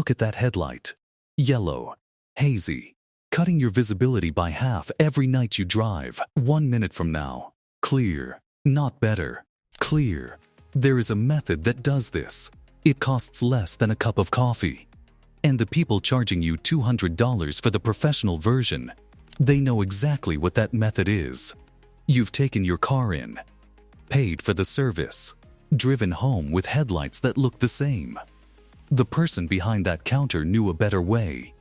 Look at that headlight. Yellow. Hazy. Cutting your visibility by half every night you drive. 1 minute from now. Clear. Not better. Clear. There is a method that does this. It costs less than a cup of coffee. And the people charging you $200 for the professional version, they know exactly what that method is. You've taken your car in, paid for the service, driven home with headlights that look the same. The person behind that counter knew a better way.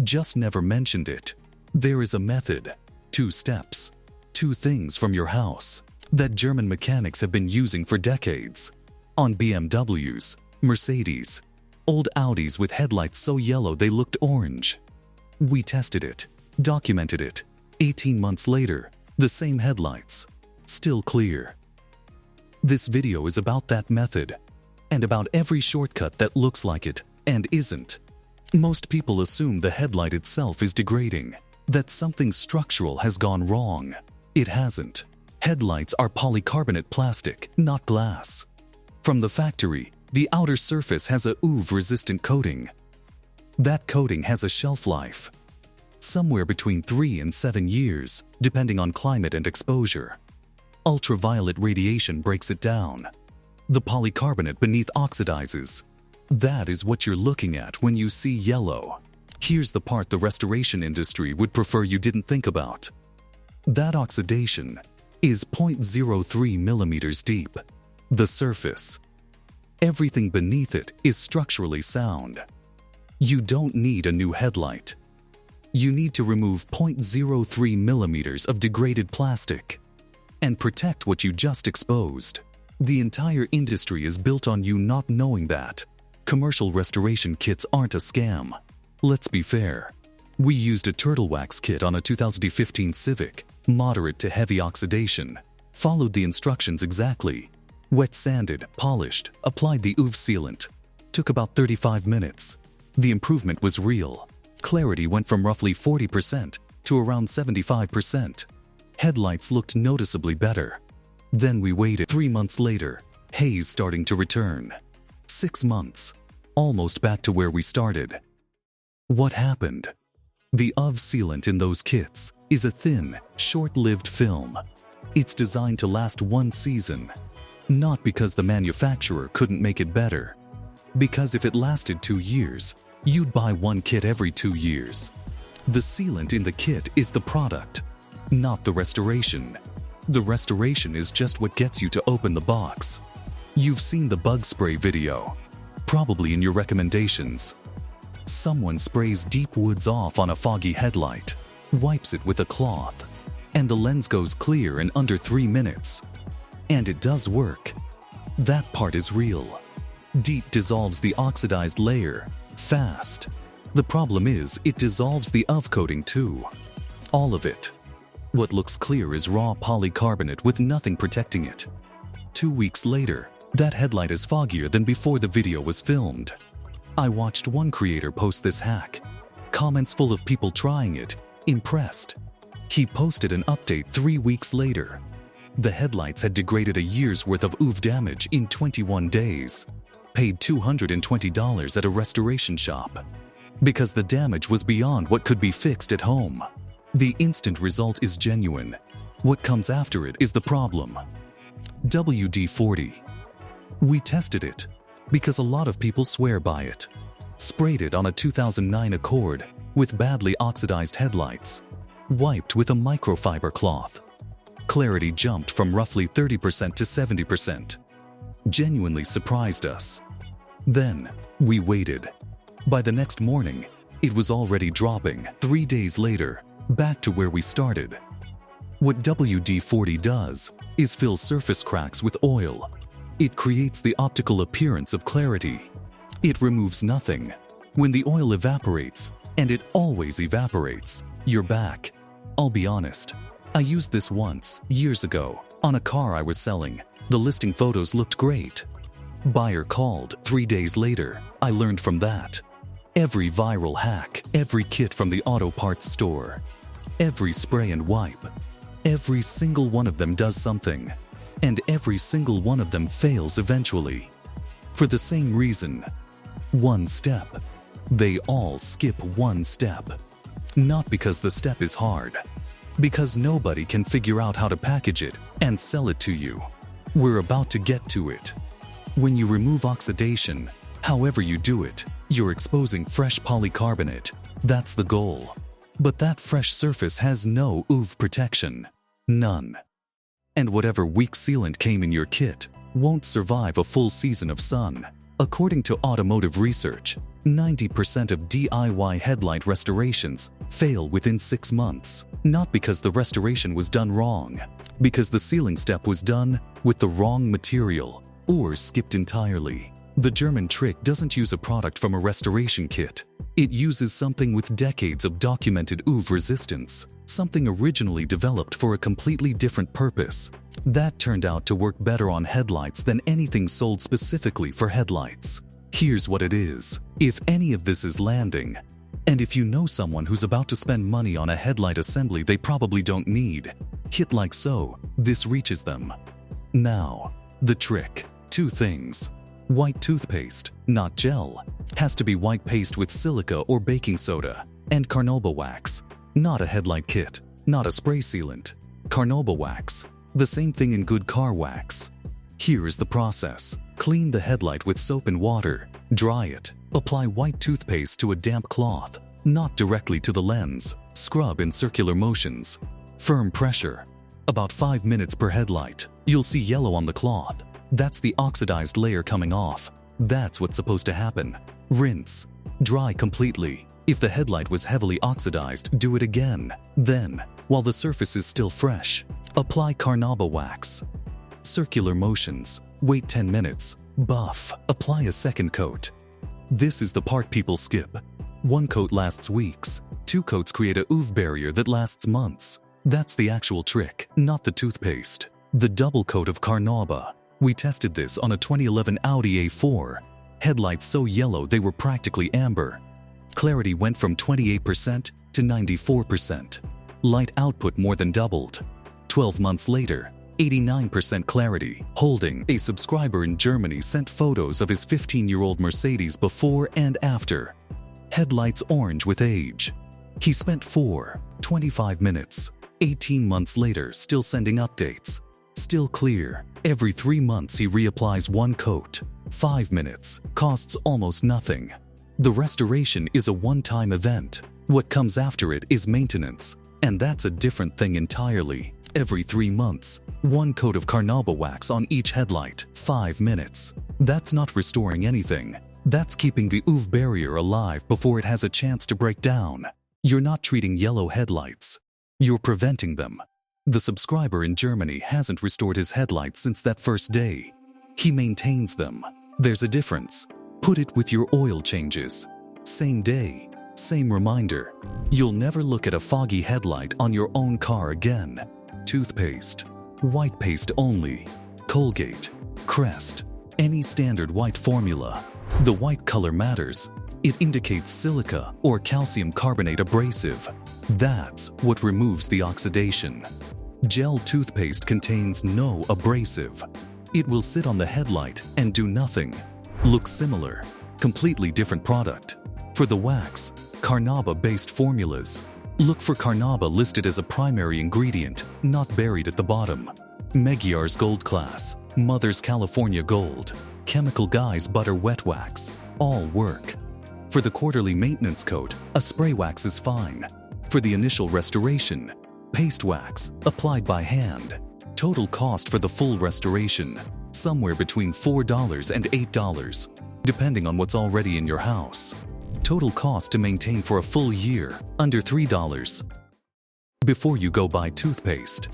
Just never mentioned it. There is a method, 2 steps, 2 things from your house that German mechanics have been using for decades. On BMWs, Mercedes, old Audis with headlights so yellow they looked orange. We tested it, documented it. 18 months later, the same headlights, still clear. This video is about that method, and about every shortcut that looks like it and isn't. Most people assume the headlight itself is degrading, that something structural has gone wrong. It hasn't. Headlights are polycarbonate plastic, not glass. From the factory, the outer surface has a UV-resistant coating. That coating has a shelf life, somewhere between 3 and 7 years, depending on climate and exposure. Ultraviolet radiation breaks it down. The polycarbonate beneath oxidizes. That is what you're looking at when you see yellow. Here's the part the restoration industry would prefer you didn't think about. That oxidation is 0.03 millimeters deep. The surface. Everything beneath it is structurally sound. You don't need a new headlight. You need to remove 0.03 millimeters of degraded plastic and protect what you just exposed. The entire industry is built on you not knowing that. Commercial restoration kits aren't a scam. Let's be fair. We used a turtle wax kit on a 2015 Civic, moderate to heavy oxidation. Followed the instructions exactly. Wet sanded, polished, applied the UV sealant. Took about 35 minutes. The improvement was real. Clarity went from roughly 40% to around 75%. Headlights looked noticeably better. Then we waited. 3 months later, haze starting to return. 6 months, almost back to where we started. What happened? The UV sealant in those kits is a thin, short-lived film. It's designed to last 1 season. Not because the manufacturer couldn't make it better. Because if it lasted 2 years, you'd buy 1 kit every 2 years. The sealant in the kit is the product, not the restoration. The restoration is just what gets you to open the box. You've seen the bug spray video, probably in your recommendations. Someone sprays deep woods off on a foggy headlight, wipes it with a cloth, and the lens goes clear in under 3 minutes. And it does work. That part is real. DEET dissolves the oxidized layer fast. The problem is it dissolves the UV coating too. All of it. What looks clear is raw polycarbonate with nothing protecting it. 2 weeks later, that headlight is foggier than before the video was filmed. I watched one creator post this hack. Comments full of people trying it, impressed. He posted an update 3 weeks later. The headlights had degraded a year's worth of UV damage in 21 days. Paid $220 at a restoration shop. Because the damage was beyond what could be fixed at home. The instant result is genuine. What comes after it is the problem. WD-40. We tested it, because a lot of people swear by it. Sprayed it on a 2009 Accord with badly oxidized headlights. Wiped with a microfiber cloth. Clarity jumped from roughly 30% to 70%. Genuinely surprised us. Then, we waited. By the next morning, it was already dropping. 3 days later, back to where we started. What WD-40 does is fill surface cracks with oil. It creates the optical appearance of clarity. It removes nothing. When the oil evaporates, and it always evaporates, you're back. I'll be honest. I used this once, years ago, on a car I was selling. The listing photos looked great. Buyer called 3 days later. I learned from that. Every viral hack, every kit from the auto parts store, every spray and wipe, every single one of them does something. And every single one of them fails eventually. For the same reason. 1 step, They all skip one step. Not because the step is hard, because nobody can figure out how to package it and sell it to you. We're about to get to it. When you remove oxidation, however you do it, you're exposing fresh polycarbonate. That's the goal. But that fresh surface has no UV protection. None. And whatever weak sealant came in your kit won't survive a full season of sun. According to automotive research, 90% of DIY headlight restorations fail within 6 months. Not because the restoration was done wrong, because the sealing step was done with the wrong material or skipped entirely. The German trick doesn't use a product from a restoration kit. It uses something with decades of documented UV resistance, something originally developed for a completely different purpose. That turned out to work better on headlights than anything sold specifically for headlights. Here's what it is. If any of this is landing, and if you know someone who's about to spend money on a headlight assembly they probably don't need, hit like so, this reaches them. Now, the trick. 2 things. White toothpaste, not gel, has to be white paste with silica or baking soda, and carnauba wax. Not a headlight kit, not a spray sealant. Carnauba wax. The same thing in good car wax. Here is the process. Clean the headlight with soap and water. Dry it. Apply white toothpaste to a damp cloth, not directly to the lens. Scrub in circular motions. Firm pressure. About 5 minutes per headlight. You'll see yellow on the cloth. That's the oxidized layer coming off. That's what's supposed to happen. Rinse. Dry completely. If the headlight was heavily oxidized, do it again. Then, while the surface is still fresh, apply carnauba wax. Circular motions. Wait 10 minutes. Buff. Apply a second coat. This is the part people skip. 1 coat lasts weeks. 2 coats create a UV barrier that lasts months. That's the actual trick, not the toothpaste. The double coat of carnauba. We tested this on a 2011 Audi A4. Headlights so yellow they were practically amber. Clarity went from 28% to 94%. Light output more than doubled. 12 months later, 89% clarity. Holding, a subscriber in Germany sent photos of his 15-year-old Mercedes before and after. Headlights orange with age. He spent 25 minutes. 18 months later, still sending updates. Still clear. Every 3 months he reapplies 1 coat. 5 minutes. Costs almost nothing. The restoration is a one-time event. What comes after it is maintenance. And that's a different thing entirely. Every 3 months, 1 coat of carnauba wax on each headlight. 5 minutes. That's not restoring anything. That's keeping the UV barrier alive before it has a chance to break down. You're not treating yellow headlights. You're preventing them. The subscriber in Germany hasn't restored his headlights since that first day. He maintains them. There's a difference. Put it with your oil changes. Same day, same reminder. You'll never look at a foggy headlight on your own car again. Toothpaste. White paste only. Colgate. Crest. Any standard white formula. The white color matters. It indicates silica or calcium carbonate abrasive. That's what removes the oxidation. Gel toothpaste contains no abrasive. It will sit on the headlight and do nothing. Looks similar, completely different product. For the wax, carnauba-based formulas. Look for carnauba listed as a primary ingredient, not buried at the bottom. Magyar's Gold Class, Mother's California Gold, Chemical Guy's Butter Wet Wax, all work. For the quarterly maintenance coat, a spray wax is fine. For the initial restoration, paste wax, applied by hand. Total cost for the full restoration, somewhere between $4 and $8, depending on what's already in your house. Total cost to maintain for a full year, under $3. Before you go buy toothpaste.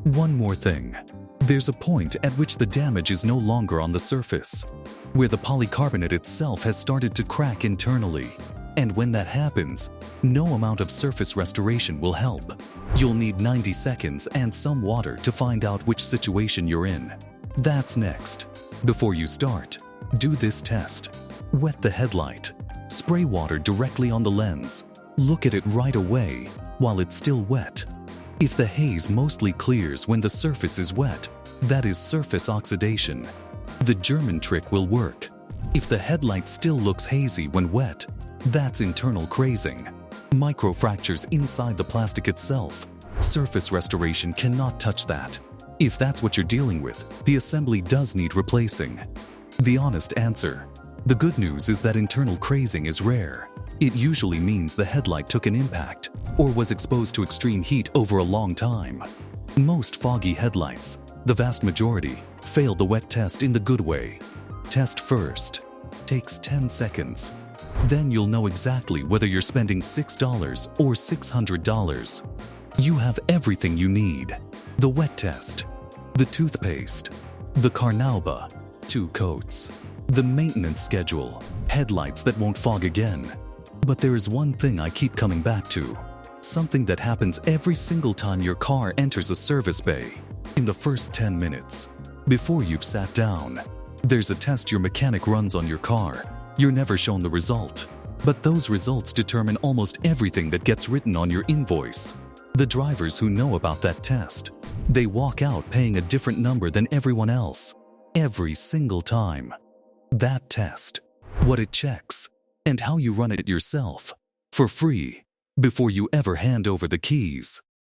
One more thing. There's a point at which the damage is no longer on the surface, where the polycarbonate itself has started to crack internally. And when that happens, no amount of surface restoration will help. You'll need 90 seconds and some water to find out which situation you're in. That's next. Before you start, do this test. Wet the headlight. Spray water directly on the lens. Look at it right away while it's still wet. If the haze mostly clears when the surface is wet, that is surface oxidation. The German trick will work. If the headlight still looks hazy when wet, That's internal crazing. Microfractures inside the plastic itself. Surface restoration cannot touch that. If that's what you're dealing with, the assembly does need replacing. The honest answer. The good news is that internal crazing is rare. It usually means the headlight took an impact or was exposed to extreme heat over a long time. Most foggy headlights, the vast majority, fail the wet test in the good way. Test first. Takes 10 seconds. Then you'll know exactly whether you're spending $6 or $600. You have everything you need. The wet test, the toothpaste, the carnauba, 2 coats, the maintenance schedule, headlights that won't fog again. But there is one thing I keep coming back to. Something that happens every single time your car enters a service bay. In the first 10 minutes, before you've sat down, there's a test your mechanic runs on your car. You're never shown the result. But those results determine almost everything that gets written on your invoice. The drivers who know about that test, they walk out paying a different number than everyone else. Every single time. That test, what it checks, and how you run it yourself, for free, before you ever hand over the keys.